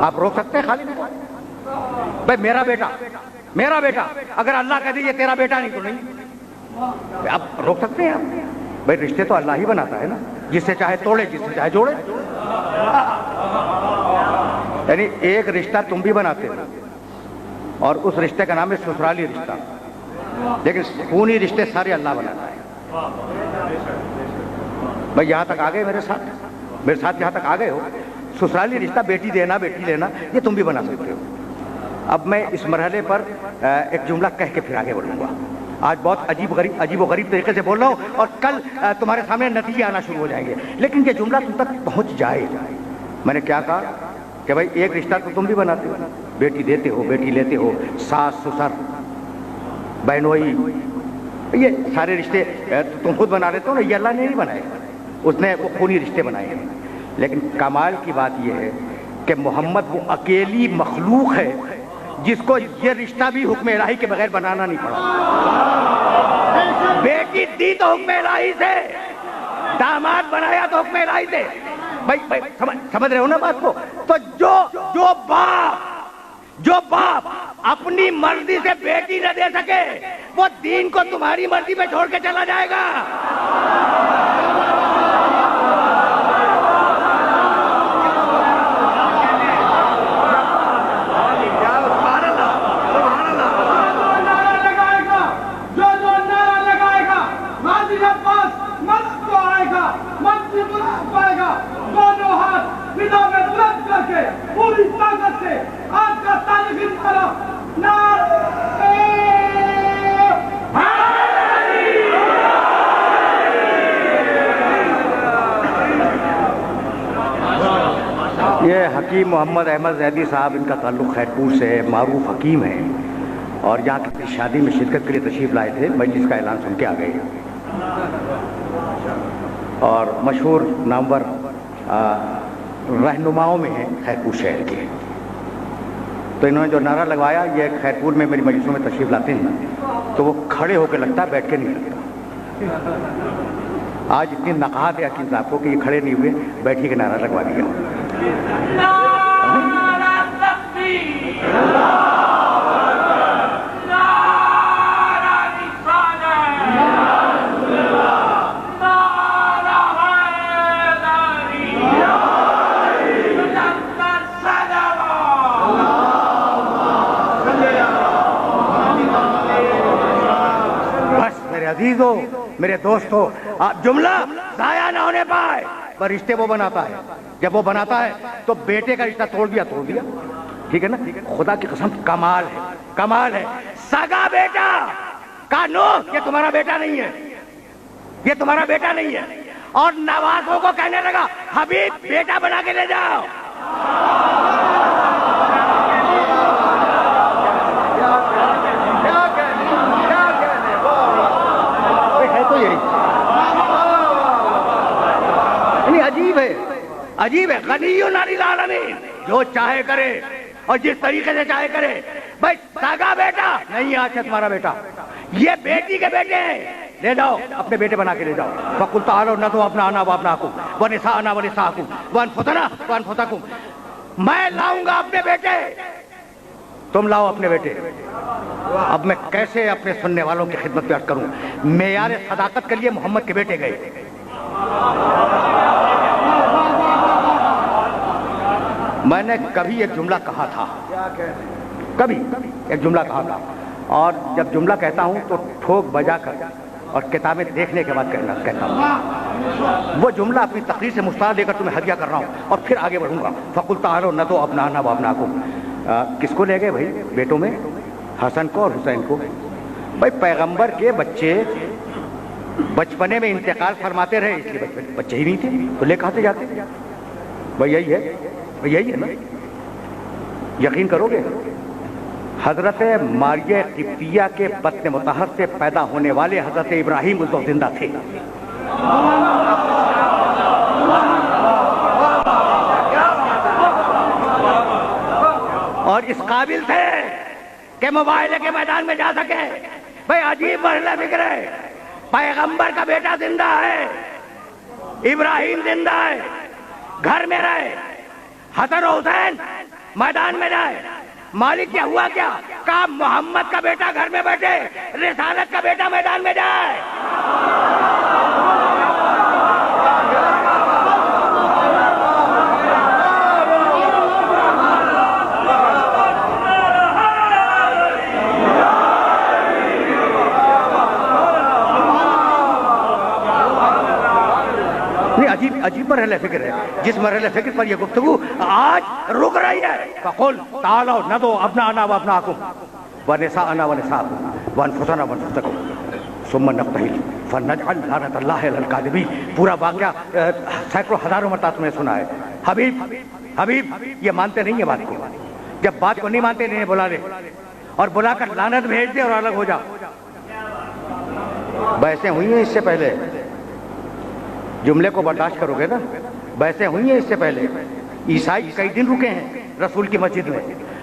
آپ روک سکتے ہیں خالد کو؟ بھائی میرا بیٹا اگر اللہ کہہ دے یہ تیرا بیٹا نہیں تو نہیں، آپ روک سکتے ہیں آپ؟ بھائی رشتے تو اللہ ہی بناتا ہے نا، جس سے چاہے توڑے جس سے چاہے جوڑے۔ یعنی ایک رشتہ تم بھی بناتے ہو اور اس رشتے کا نام ہے سسرالی رشتہ، لیکن خونی رشتے سارے اللہ بناتا ہے۔ بھائی یہاں تک آ گئے میرے ساتھ یہاں تک آ گئے ہو؟ سسرالی رشتہ بیٹی دینا بیٹی لینا یہ تم بھی بنا سکتے ہو۔ اب میں اس مرحلے پر ایک جملہ کہہ کے پھر آگے بڑھوں گا۔ آج بہت عجیب و غریب طریقے سے بول رہا ہوں اور کل تمہارے سامنے نتیجے آنا شروع ہو جائیں گے، لیکن یہ جملہ تم تک پہنچ جائے۔ میں نے کیا کہا کہ بھائی ایک رشتہ تو تم بھی بناتے ہو، بیٹی دیتے ہو بیٹی لیتے ہو، ساس سسر بہنوئی، یہ سارے رشتے تم خود بنا لیتے ہو نا، یہ اللہ نے نہیں بنائے، اس نے وہ خونی رشتے بنائے ہیں۔ لیکن کمال کی بات یہ ہے کہ محمد وہ اکیلی مخلوق ہے جس کو یہ رشتہ بھی حکم الہی کے بغیر بنانا نہیں پڑا۔ بیٹی دی تو حکم الہی سے، داماد بنایا تو حکم الہی سے۔ بھائی سمجھ رہے ہو نا بات کو؟ تو جو باپ اپنی مرضی سے بیٹی نہ دے سکے وہ دین کو تمہاری مرضی پہ چھوڑ کے چلا جائے گا۔ یہ حکیم محمد احمد زیدی صاحب، ان کا تعلق خیرپور سے ہے، معروف حکیم ہیں اور یہاں کی شادی میں شرکت کے لیے تشریف لائے تھے، مجلس کا اعلان سن کے آ گئے اور مشہور نامور رہنماؤں میں ہیں خیرپور شہر کے۔ تو انہوں نے جو نعرہ لگوایا، یہ خیرپور میں میری مجلسوں میں تشریف لاتے ہیں تو وہ کھڑے ہو کے لگتا ہے، بیٹھ کے نہیں لگتا۔ آج اتنی نقاہت ہے حکیم صاحب کو کہ یہ کھڑے نہیں ہوئے، بیٹھی کے نعرہ لگوا دیا۔ عزیزو میرے دوستو، جملہ ضائع نہ ہونے پائے، پر رشتے وہ بناتا ہے، جب وہ بناتا ہے تو بیٹے کا رشتہ توڑ دیا، ٹھیک ہے نا؟ خدا کی قسم کمال ہے۔ سگا بیٹا کا نوح یہ تمہارا بیٹا نہیں ہے، یہ تمہارا بیٹا نہیں ہے، اور نوازوں کو کہنے لگا حبیب بیٹا بنا کے لے جاؤ۔ عجیب ہے، غنی عن العالمین، جو چاہے کرے اور جس طریقے سے چاہے کرے۔ بھائی سگا بیٹا نہیں، آج تمہارا بیٹا، یہ بیٹی کے بیٹے ہیں، لے جاؤ اپنے بیٹے بنا کے لے جاؤ۔ فَقُلْ تَعَالَوْا نَدْعُ أَبْنَاءَنَا وَأَبْنَاءَكُمْ وَنِسَاءَنَا وَنِسَاءَكُمْ وَأَنفُسَنَا وَأَنفُسَكُمْ۔ میں لاؤں گا اپنے بیٹے، تم لاؤ اپنے بیٹے۔ اب میں کیسے اپنے سننے والوں کی خدمت پیش کروں؟ معیار صداقت کے لیے محمد کے بیٹے گئے۔ میں نے کبھی ایک جملہ کہا تھا، اور جب جملہ کہتا ہوں تو ٹھوک بجا کر اور کتابیں دیکھنے کے بعد کہتا ہوں۔ وہ جملہ اپنی تقریر سے مستعار لے کر تمہیں ہدیہ کر رہا ہوں اور پھر آگے بڑھوں گا۔ فَقُلْ تَعَالَوْا نَدْعُ أَبْنَاءَنَا وَأَبْنَاءَكُمْ۔ کس کو لے گئے بھائی بیٹوں میں؟ حسن کو اور حسین کو۔ بھائی پیغمبر کے بچے بچپنے میں انتقال فرماتے رہے، اس لیے بچے ہی نہیں تھے تو لے کہاں سے جاتے؟ بھائی یہی ہے نا؟ یقین کرو گے حضرت ماریہ قبطیہ کے بطن مطہر سے پیدا ہونے والے حضرت ابراہیم اس وقت زندہ تھے۔ اور اس قابل تھے کہ مباہلے کے میدان میں جا سکے۔ بھائی عجیب مرحلہ فکر ہے، پیغمبر کا بیٹا زندہ ہے، ابراہیم زندہ ہے، گھر میں رہے، حسن و حسین میدان میں جائے. مالک کیا ہوا کیا؟ کہا محمد کا بیٹا گھر میں بیٹھے، رسالت کا بیٹا میدان میں جائے. عجیب مرحلہ فکر ہے. جس مرحلہ فکر پر یہ گفتگو آج رک رہی ہے. فقل تعالوا ندعو ابناءنا وابناءکم ونساءنا ونساءکم وانفسنا وانفسکم ثم نبتہل فنجعل لعنۃ اللہ علی الکاذبین. پورا واقعہ سینکڑوں ہزاروں مرتبہ تم نے سنا ہے. حبیب یہ مانتے نہیں ہیں بات کو. جب بات کو نہیں مانتے انہیں بلا لے اور بلا کر لعنت بھیج دے اور الگ ہو جا. بحثیں ہوئی ہیں اس سے پہلے، جملے کو برداشت کرو گے نا. بحثیں ہوئی ہیں اس سے پہلے. عیسائی کئی دن رکے ہیں رسول کی مسجد میں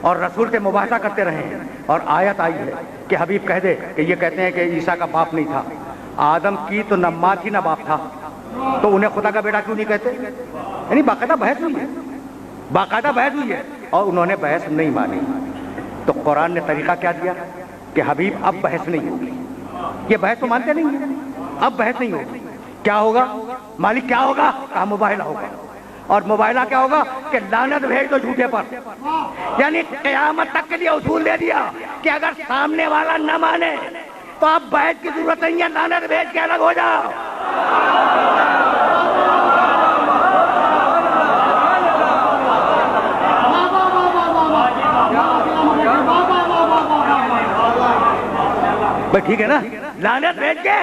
اور رسول سے مباحثہ کرتے رہے ہیں، اور آیت آئی ہے کہ حبیب کہہ دے کہ یہ کہتے ہیں کہ عیسیٰ کا باپ نہیں تھا. آدم کی تو نہ ماں تھی نہ باپ تھا، تو انہیں خدا کا بیٹا کیوں نہیں کہتے؟ یعنی باقاعدہ بحث ہوئی ہے، باقاعدہ بحث ہوئی ہے اور انہوں نے بحث نہیں مانی. تو قرآن نے طریقہ کیا دیا کہ حبیب اب بحث نہیں ہوگی. یہ بحث تو مانتے نہیں ہیں، اب بحث نہیں ہوگی. کیا ہوگا مالک؟ کیا ہوگا؟ کہا مباہلہ ہوگا. اور مباہلہ کیا ہوگا کہ لعنت بھیج دو جھوٹے پر. یعنی قیامت تک کے لیے اصول دے دیا کہ اگر سامنے والا نہ مانے تو اب بحث کی ضرورت نہیں ہے، لعنت بھیج کے الگ ہو جاؤ. بھائی ٹھیک ہے نا، لعنت بھیج کے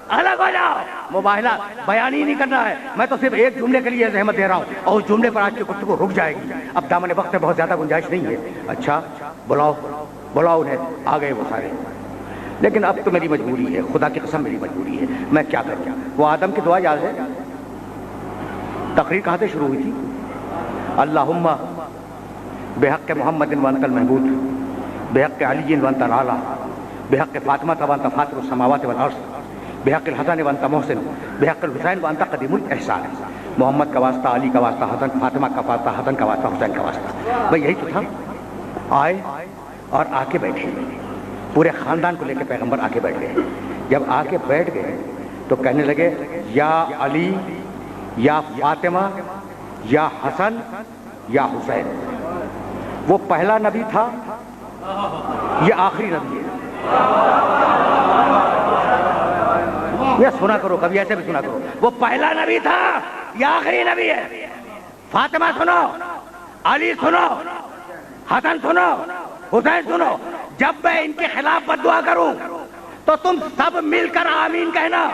الگ ہو جاؤ. مباہلہ بیان ہی نہیں کرنا ہے. میں تو صرف ایک جملے کے لیے زحمت دے رہا ہوں اور اس جملے پر آج کی گفتگو رک جائے گی. اب دامن وقت میں بہت زیادہ گنجائش نہیں ہے. اچھا بلاؤ انہیں. آ گئے وہ سارے. لیکن اب تو میری مجبوری ہے، خدا کی قسم میری مجبوری ہے. میں کیا کروں؟ وہ آدم کی دعا یاد ہے؟ تقریر کہاں سے شروع ہوئی تھی؟ اللہم بحق محمد وانت المحبوب بحق علی وانت العالی بحق فاطمہ وانت فاطر السماوات والارض بحق الحسن وانت محسن بحق الحسین وانت قدیم الاحسان. محمد کا واسطہ، علی کا واسطہ، حسن فاطمہ کا واسطہ، حسن کا واسطہ، حسین کا واسطہ. بھائی یہی تو تھا. آئے اور آ کے بیٹھے، پورے خاندان کو لے کے پیغمبر آ کے بیٹھ گئے. جب آ کے بیٹھ گئے تو کہنے لگے یا علی یا فاطمہ یا حسن یا حسین. وہ پہلا نبی تھا، یہ آخری نبی ہے. یہ سنا کرو، کبھی ایسے بھی سنا کرو. وہ پہلا نبی تھا، یہ آخری نبی ہے. فاطمہ سنو، علی سنو، حسن سنو، حسین سنو. جب میں ان کے خلاف بددعا کروں تو تم سب مل کر آمین کہنا.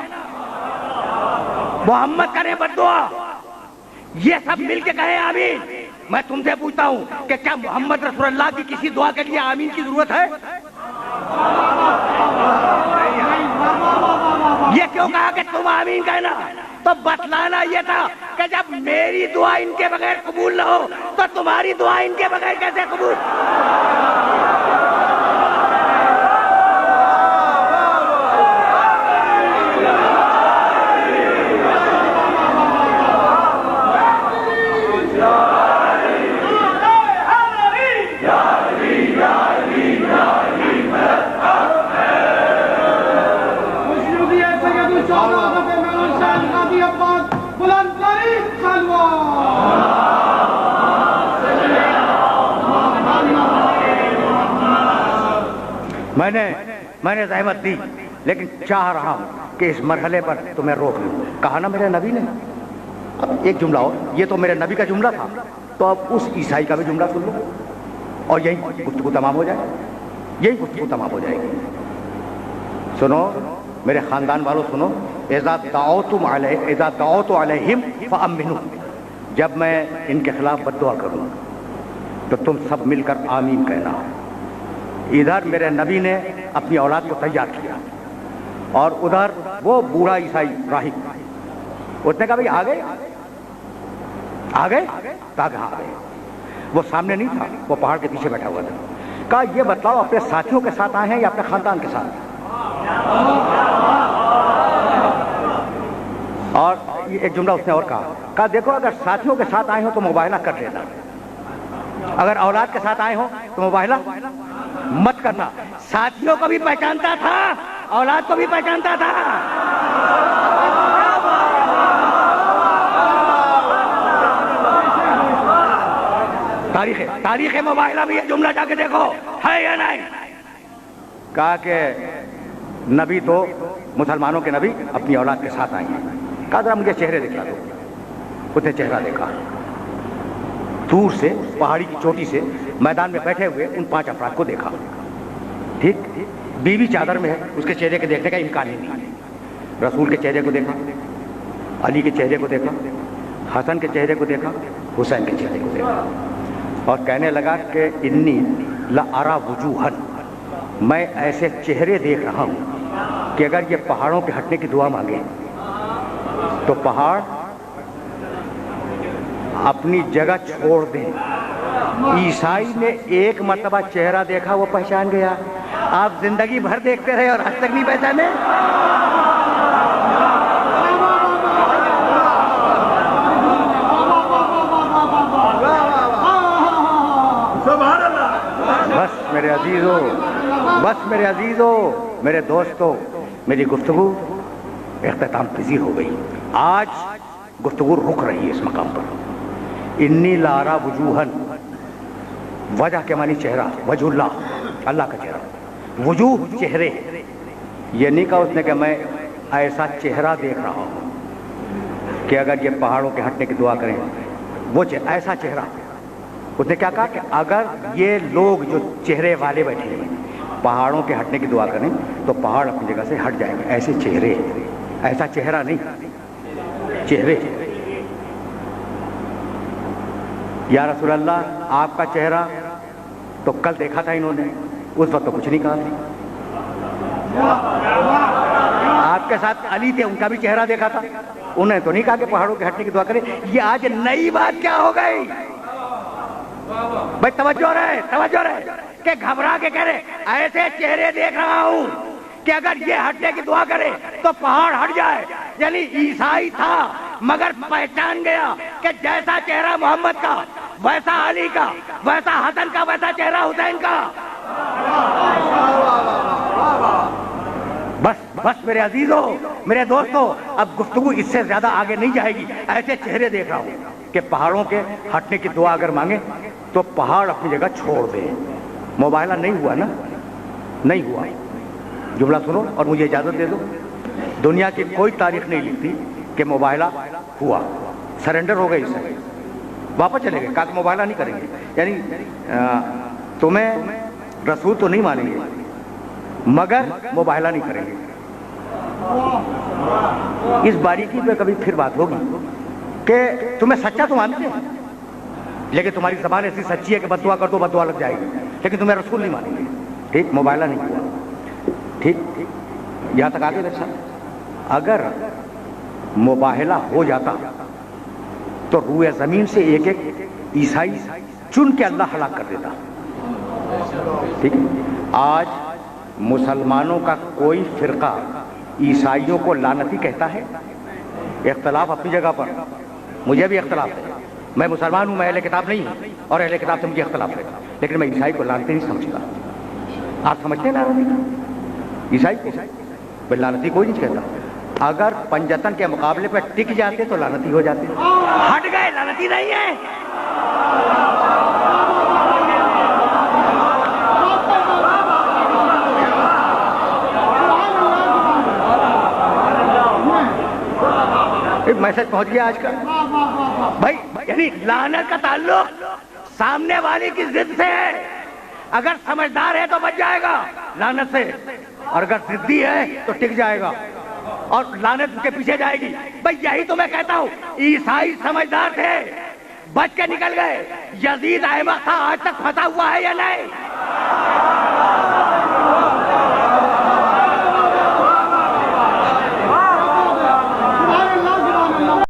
محمد کرے بددعا، یہ سب مل کے کہیں آمین. میں تم سے پوچھتا ہوں کہ کیا محمد رسول اللہ کی کسی دعا کے لیے آمین کی ضرورت ہے؟ یہ کیوں کہا کہ تم آمین کہنا؟ تو بتلانا یہ تھا کہ جب میری دعا ان کے بغیر قبول نہ ہو تو تمہاری دعا ان کے بغیر کیسے قبول؟ میں نے زحمت دی، لیکن چاہ رہا ہوں کہ اس مرحلے پر تمہیں روک لوں. کہا نا میرے نبی نے. اب ایک جملہ اور، یہ تو میرے نبی کا جملہ تھا، تو اب اس عیسائی کا بھی جملہ سن لو اور یہی گفتگو تمام ہو جائے. یہی گفتگو تمام ہو جائے گی. سنو میرے خاندان والوں، سنو. اذا دعوت علیہم فامنوا. جب میں ان کے خلاف بددعا کروں تو تم سب مل کر آمین کہنا. ادھر میرے نبی نے اپنی اولاد کو تیار کیا اور ادھر وہ بوڑھا عیسائی راہب، اس نے کہا بھائی آ گئے کہاں آ گئے. وہ سامنے نہیں تھا، وہ پہاڑ کے پیچھے بیٹھا ہوا تھا. کہا یہ بتلاؤ اپنے ساتھیوں کے ساتھ آئے ہیں یا اپنے خاندان کے ساتھ؟ اور ایک جملہ اس نے اور کہا دیکھو اگر ساتھیوں کے ساتھ آئے ہو تو مباہلہ کر لینا، اگر اولاد کے ساتھ آئے ہوں تو مباہلہ مت کرنا. ساتھیوں کو بھی پہچانتا تھا, اولاد کو بھی پہچانتا تھا. تاریخ مباہلہ میں یہ جملہ جا کے دیکھو ہے یا نہیں. کہا کہ نبی تو مسلمانوں کے نبی اپنی اولاد کے ساتھ آئیں گے. کہا ذرا مجھے چہرے دکھا دو. اس نے چہرہ دیکھا. دور سے پہاڑی کی چوٹی سے میدان میں بیٹھے ہوئے ان 5 افراد کو دیکھا. ٹھیک, بیوی چادر میں ہے, اس کے چہرے کے دیکھنے کا امکان ہی نہیں. رسول کے چہرے کو دیکھا, علی کے چہرے کو دیکھا, حسن کے چہرے کو دیکھا, حسین کے چہرے کو دیکھا, اور کہنے لگا کہ انی لارا وجوہن, میں ایسے چہرے دیکھ رہا ہوں کہ اگر یہ پہاڑوں کے ہٹنے کی دعا مانگے تو پہاڑ اپنی جگہ چھوڑ دیں. عیسائی نے ایک مرتبہ چہرہ دیکھا, وہ پہچان گیا. آپ زندگی بھر دیکھتے رہے اور آج تک نہیں پہچانے. بس میرے عزیزو, بس میرے عزیزو, میرے دوستو, میری گفتگو اختتام پذیر ہو گئی. آج گفتگو رک رہی ہے اس مقام پر. انی لارا وجوہن, وجہ کے معنی چہرہ, وجہ اللہ, اللہ کا چہرہ. وجوہ چہرے, یہ نہیں کہا اس نے کہ میں ایسا چہرہ دیکھ رہا ہوں کہ اگر یہ پہاڑوں کے ہٹنے کی دعا کریں, وہ ایسا چہرہ. اس نے کیا کہا کہ اگر یہ لوگ جو چہرے والے بیٹھے ہیں پہاڑوں کے ہٹنے کی دعا کریں تو پہاڑ اپنی جگہ سے ہٹ جائیں گے. ایسے چہرے, ایسا چہرہ نہیں, چہرے. یا رسول اللہ آپ کا چہرہ تو کل دیکھا تھا انہوں نے, اس وقت تو کچھ نہیں کہا تھا. آپ کے ساتھ علی تھے, ان کا بھی چہرہ دیکھا تھا, انہوں نے تو نہیں کہا کہ پہاڑوں کے ہٹنے کی دعا کریں. یہ آج نئی بات کیا ہو گئی بھائی؟ توجہ رہے, توجہ رہے کہ گھبرا کے کہہ رہے ایسے چہرے دیکھ رہا ہوں کہ اگر یہ ہٹنے کی دعا کرے تو پہاڑ ہٹ جائے. یعنی عیسائی تھا مگر پہچان گیا کہ جیسا چہرہ محمد کا ویسا علی کا, ویسا حسن کا, ویسا چہرہ حسین کا. بس بس میرے عزیزوں, میرے دوستوں, اب گفتگو اس سے زیادہ آگے نہیں جائے گی. ایسے چہرے دیکھ رہا ہوں کہ پہاڑوں کے ہٹنے کی دعا اگر مانگے تو پہاڑ اپنی جگہ چھوڑ دے. مباہلہ نہیں ہوا نا, نہیں ہوا. جملہ سنو اور مجھے اجازت دے دو. دنیا کی کوئی تاریخ نہیں لکھتی کہ مباہلہ ہوا, سرنڈر ہو گئی, اس سے واپس چلے گئے, کہا کہ مباہلہ نہیں کریں گے. یعنی تمہیں رسول تو نہیں مانیں گے مگر مباہلہ نہیں کریں گے. اس باریکی پہ کبھی پھر بات ہوگی کہ تمہیں سچا تو مانتے ہیں لیکن تمہاری زبان ایسی سچی ہے کہ بددعا کر دو بددعا لگ جائے گی, لیکن تمہیں رسول نہیں مانیں گے. ٹھیک, مباہلہ نہیں ہوا. ٹھیک, یہاں تک آگے رکھا. اگر مباہلہ ہو جاتا تو روئے زمین سے ایک ایک عیسائی چن کے اللہ ہلاک کر دیتا. ٹھیک ہے, آج مسلمانوں کا کوئی فرقہ عیسائیوں کو لعنتی کہتا ہے. اختلاف اپنی جگہ پر, مجھے بھی اختلاف ہے, میں مسلمان ہوں, میں اہل کتاب نہیں ہوں اور اہل کتاب سے مجھے اختلاف ہے, لیکن میں عیسائی کو لعنتی نہیں سمجھتا. آپ سمجھتے ہیں لعنتی عیسائی کو؟ لعنتی کوئی نہیں کہتا. اگر پنجتن کے مقابلے پہ ٹک جاتے تو لعنتی ہو جاتے. ہٹ گئے, لعنتی نہیں ہے. میسج پہنچ گیا آج کا بھائی. یعنی لعنت کا تعلق سامنے والی کی ضد سے ہے. اگر سمجھدار ہے تو بچ جائے گا لعنت سے, اور اگر ضدی ہے تو ٹک جائے گا اور لعنت کے پیچھے جائے گی. بھائی یہی تو میں کہتا ہوں, عیسائی سمجھدار تھے, بچ کے نکل گئے. یزید احمق تھا, آج تک پھنسا ہوا ہے یا نہیں؟